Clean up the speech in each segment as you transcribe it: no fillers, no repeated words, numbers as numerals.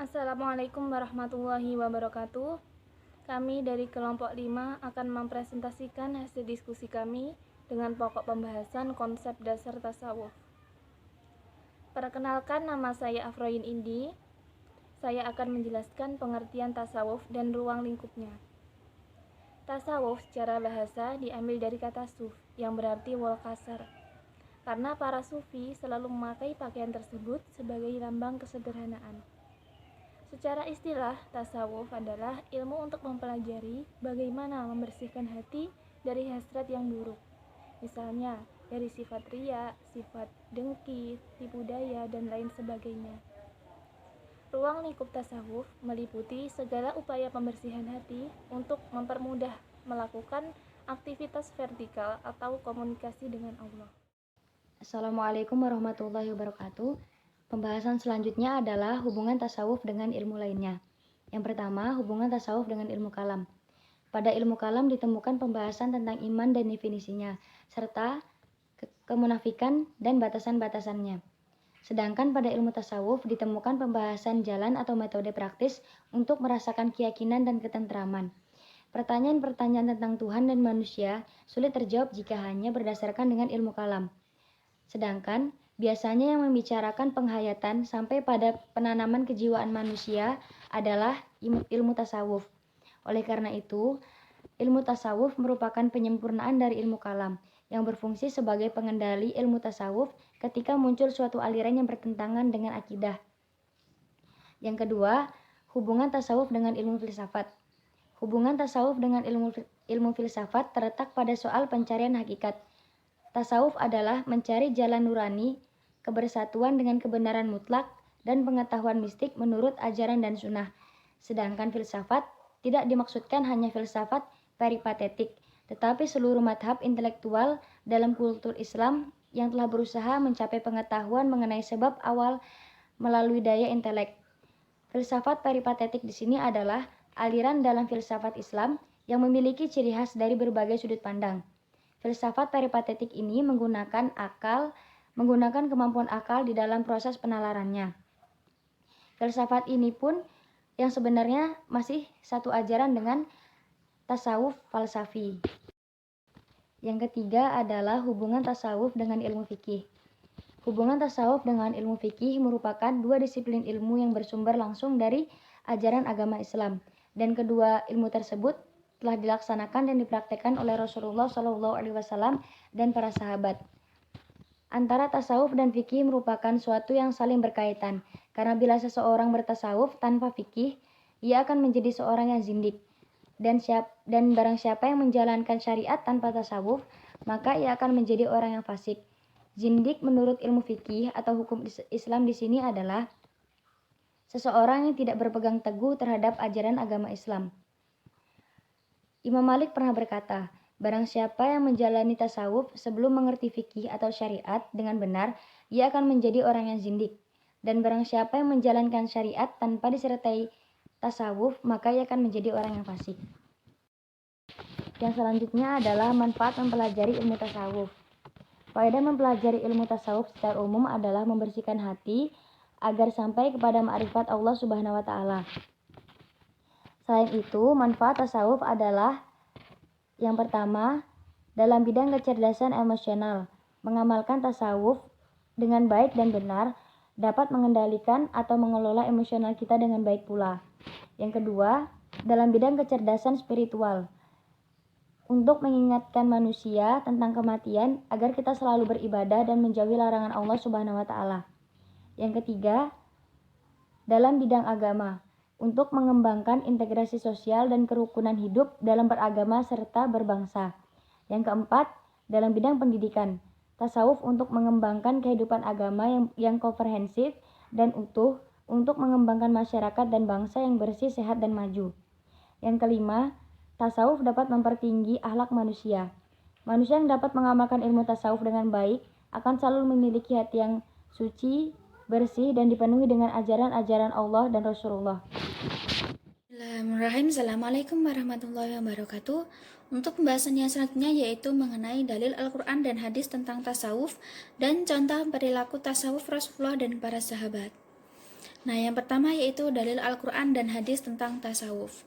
Assalamualaikum warahmatullahi wabarakatuh. Kami dari kelompok 5 akan mempresentasikan hasil diskusi kami dengan pokok pembahasan konsep dasar tasawuf. Perkenalkan, nama saya Afroyin Indi. Saya akan menjelaskan pengertian tasawuf dan ruang lingkupnya. Tasawuf secara bahasa diambil dari kata suf yang berarti wol kasar. Karena para sufi selalu memakai pakaian tersebut sebagai lambang kesederhanaan. Secara istilah, tasawuf adalah ilmu untuk mempelajari bagaimana membersihkan hati dari hasrat yang buruk. Misalnya, dari sifat riya, sifat dengki, tipu daya, dan lain sebagainya. Ruang lingkup tasawuf meliputi segala upaya pembersihan hati untuk mempermudah melakukan aktivitas vertikal atau komunikasi dengan Allah. Assalamualaikum warahmatullahi wabarakatuh. Pembahasan selanjutnya adalah hubungan tasawuf dengan ilmu lainnya. Yang pertama, hubungan tasawuf dengan ilmu kalam. Pada ilmu kalam ditemukan pembahasan tentang iman dan definisinya, serta kemunafikan dan batasan-batasannya. Sedangkan pada ilmu tasawuf ditemukan pembahasan jalan atau metode praktis untuk merasakan keyakinan dan ketentraman. Pertanyaan-pertanyaan tentang Tuhan dan manusia sulit terjawab jika hanya berdasarkan dengan ilmu kalam. Sedangkan biasanya yang membicarakan penghayatan sampai pada penanaman kejiwaan manusia adalah ilmu tasawuf. Oleh karena itu, ilmu tasawuf merupakan penyempurnaan dari ilmu kalam yang berfungsi sebagai pengendali ilmu tasawuf ketika muncul suatu aliran yang bertentangan dengan akidah. Yang kedua, hubungan tasawuf dengan ilmu filsafat. Hubungan tasawuf dengan ilmu filsafat terletak pada soal pencarian hakikat. Tasawuf adalah mencari jalan nurani, kebersatuan dengan kebenaran mutlak, dan pengetahuan mistik menurut ajaran dan sunnah. Sedangkan filsafat tidak dimaksudkan hanya filsafat peripatetik, tetapi seluruh madhab intelektual dalam kultur Islam yang telah berusaha mencapai pengetahuan mengenai sebab awal melalui daya intelek. Filsafat peripatetik di sini adalah aliran dalam filsafat Islam yang memiliki ciri khas dari berbagai sudut pandang. Filsafat peripatetik ini menggunakan kemampuan akal di dalam proses penalarannya. Filsafat ini pun yang sebenarnya masih satu ajaran dengan tasawuf falsafi. Yang ketiga adalah hubungan tasawuf dengan ilmu fikih. Hubungan tasawuf dengan ilmu fikih merupakan dua disiplin ilmu yang bersumber langsung dari ajaran agama Islam, dan kedua ilmu tersebut telah dilaksanakan dan dipraktekkan oleh Rasulullah SAW dan para sahabat. Antara tasawuf dan fikih merupakan suatu yang saling berkaitan, karena bila seseorang bertasawuf tanpa fikih, ia akan menjadi seorang yang zindik. Dan barang siapa yang menjalankan syariat tanpa tasawuf, maka ia akan menjadi orang yang fasik. Zindik menurut ilmu fikih atau hukum Islam di sini adalah seseorang yang tidak berpegang teguh terhadap ajaran agama Islam. Imam Malik pernah berkata, barang siapa yang menjalani tasawuf sebelum mengerti fikih atau syariat dengan benar, ia akan menjadi orang yang zindik. Dan barang siapa yang menjalankan syariat tanpa disertai tasawuf, maka ia akan menjadi orang yang fasik. Yang selanjutnya adalah manfaat mempelajari ilmu tasawuf. Faedah mempelajari ilmu tasawuf secara umum adalah membersihkan hati agar sampai kepada ma'rifat Allah Subhanahu wa taala. Selain itu, manfaat tasawuf adalah yang pertama, dalam bidang kecerdasan emosional. Mengamalkan tasawuf dengan baik dan benar dapat mengendalikan atau mengelola emosional kita dengan baik pula. Yang kedua, dalam bidang kecerdasan spiritual. Untuk mengingatkan manusia tentang kematian agar kita selalu beribadah dan menjauhi larangan Allah Subhanahu wa taala. Yang ketiga, dalam bidang agama. Untuk mengembangkan integrasi sosial dan kerukunan hidup dalam beragama serta berbangsa. Yang keempat, dalam bidang pendidikan. Tasawuf untuk mengembangkan kehidupan agama yang komprehensif dan utuh untuk mengembangkan masyarakat dan bangsa yang bersih, sehat, dan maju. Yang kelima, tasawuf dapat mempertinggi akhlak manusia. Manusia yang dapat mengamalkan ilmu tasawuf dengan baik akan selalu memiliki hati yang suci, bersih, dan dipenuhi dengan ajaran-ajaran Allah dan Rasulullah. Bismillahirrahmanirrahim. Assalamualaikum warahmatullahi wabarakatuh. Untuk pembahasan yang selanjutnya yaitu mengenai dalil Al-Quran dan hadis tentang tasawuf dan contoh perilaku tasawuf Rasulullah dan para sahabat. Nah, yang pertama yaitu dalil Al-Quran dan hadis tentang tasawuf.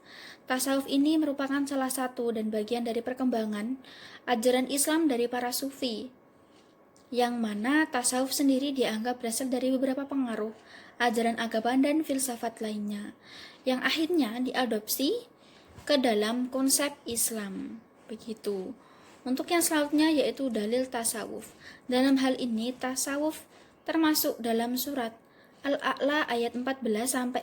Tasawuf ini merupakan salah satu dan bagian dari perkembangan ajaran Islam dari para sufi, yang mana tasawuf sendiri dianggap berasal dari beberapa pengaruh ajaran agama dan filsafat lainnya, yang akhirnya diadopsi ke dalam konsep Islam. Begitu. Untuk yang selanjutnya yaitu dalil tasawuf. Dalam hal ini tasawuf termasuk dalam surat Al-A'la ayat 14-15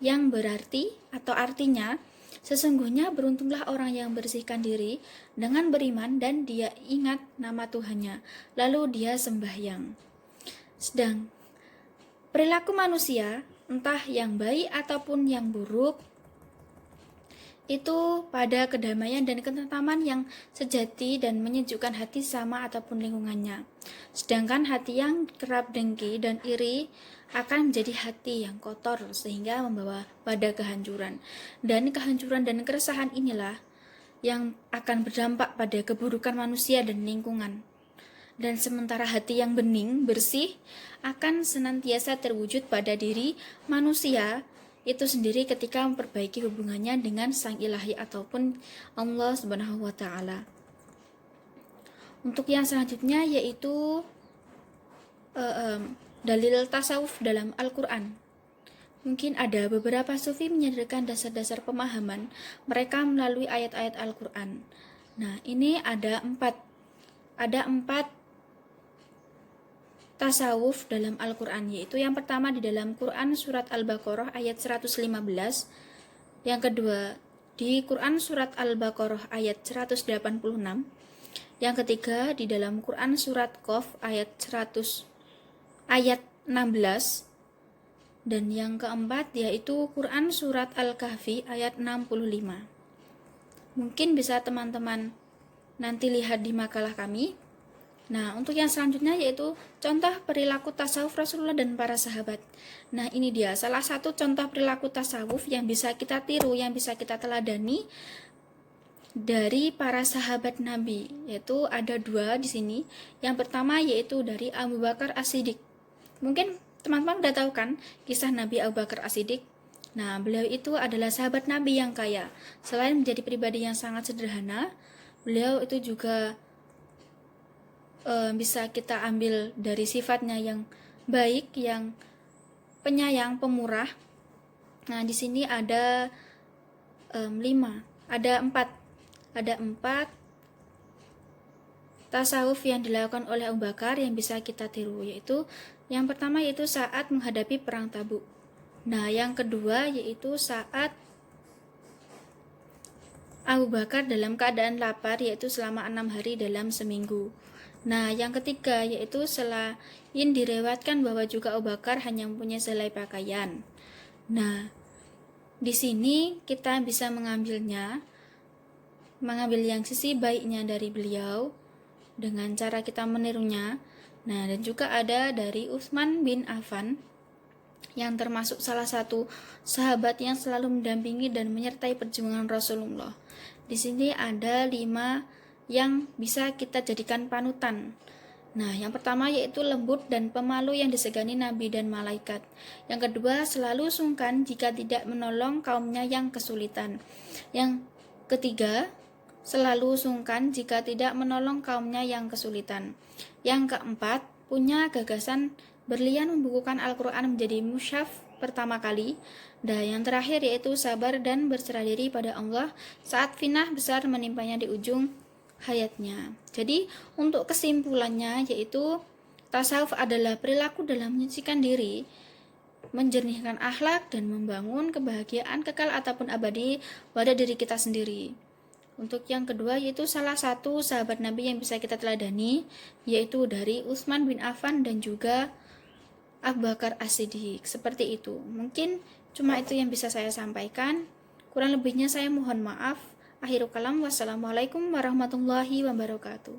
yang berarti atau artinya sesungguhnya beruntunglah orang yang bersihkan diri dengan beriman dan dia ingat nama Tuhannya lalu dia sembahyang. Sedang perilaku manusia entah yang baik ataupun yang buruk itu pada kedamaian dan ketentraman yang sejati dan menyejukkan hati sama ataupun lingkungannya. Sedangkan hati yang kerap dengki dan iri akan menjadi hati yang kotor sehingga membawa pada kehancuran. Dan kehancuran dan keresahan inilah yang akan berdampak pada keburukan manusia dan lingkungan. Dan sementara hati yang bening, bersih akan senantiasa terwujud pada diri manusia itu sendiri ketika memperbaiki hubungannya dengan Sang Ilahi ataupun Allah Subhanahu wa taala. Untuk yang selanjutnya yaitu dalil tasawuf dalam Al-Qur'an. Mungkin ada beberapa sufi menyadarkan dasar-dasar pemahaman mereka melalui ayat-ayat Al-Qur'an. Nah, ini ada empat tasawuf dalam Al-Quran, yaitu yang pertama di dalam Quran surat Al-Baqarah ayat 115, yang kedua di Quran surat Al-Baqarah ayat 186, yang ketiga di dalam Quran surat Qaf ayat 16, dan yang keempat yaitu Quran surat Al-Kahfi ayat 65. Mungkin bisa teman-teman nanti lihat di makalah kami. Nah, untuk yang selanjutnya yaitu contoh perilaku tasawuf Rasulullah dan para sahabat. Nah, ini dia salah satu contoh perilaku tasawuf yang bisa kita tiru, yang bisa kita teladani dari para sahabat Nabi. Yaitu ada dua di sini. Yang pertama yaitu dari Abu Bakar As-Siddiq. Mungkin teman-teman udah tahu kan kisah Nabi Abu Bakar As-Siddiq. Nah, beliau itu adalah sahabat Nabi yang kaya. Selain menjadi pribadi yang sangat sederhana, beliau itu juga bisa kita ambil dari sifatnya yang baik, yang penyayang, pemurah. Nah, di sini ada empat tasawuf yang dilakukan oleh Abu Bakar yang bisa kita tiru, yaitu yang pertama yaitu saat menghadapi perang Tabuk. Nah, yang kedua yaitu saat Abu Bakar dalam keadaan lapar, yaitu selama 6 hari dalam seminggu. Nah, yang ketiga yaitu selain direwatkan bahwa juga Abu Bakar hanya mempunyai sehelai pakaian. Nah, di sini kita bisa mengambil yang sisi baiknya dari beliau dengan cara kita menirunya. Nah, dan juga ada dari Utsman bin Affan yang termasuk salah satu sahabat yang selalu mendampingi dan menyertai perjuangan Rasulullah. Di sini ada 5 yang bisa kita jadikan panutan. Nah, yang pertama yaitu lembut dan pemalu yang disegani nabi dan malaikat. Yang kedua, selalu sungkan jika tidak menolong kaumnya yang kesulitan. Yang ketiga, selalu sungkan jika tidak menolong kaumnya yang kesulitan. Yang keempat, punya gagasan berlian membukukan Al-Quran menjadi mushaf pertama kali. Dan yang terakhir yaitu sabar dan berserah diri pada Allah saat fitnah besar menimpanya di ujung hayatnya. Jadi untuk kesimpulannya yaitu tasawuf adalah perilaku dalam menyucikan diri, menjernihkan akhlak dan membangun kebahagiaan kekal ataupun abadi pada diri kita sendiri. Untuk yang kedua yaitu salah satu sahabat Nabi yang bisa kita teladani yaitu dari Utsman bin Affan dan juga Abu Bakar As-Siddiq. Seperti itu. Mungkin cuma itu yang bisa saya sampaikan. Kurang lebihnya saya mohon maaf. Akhirul kalam, wassalamualaikum warahmatullahi wabarakatuh.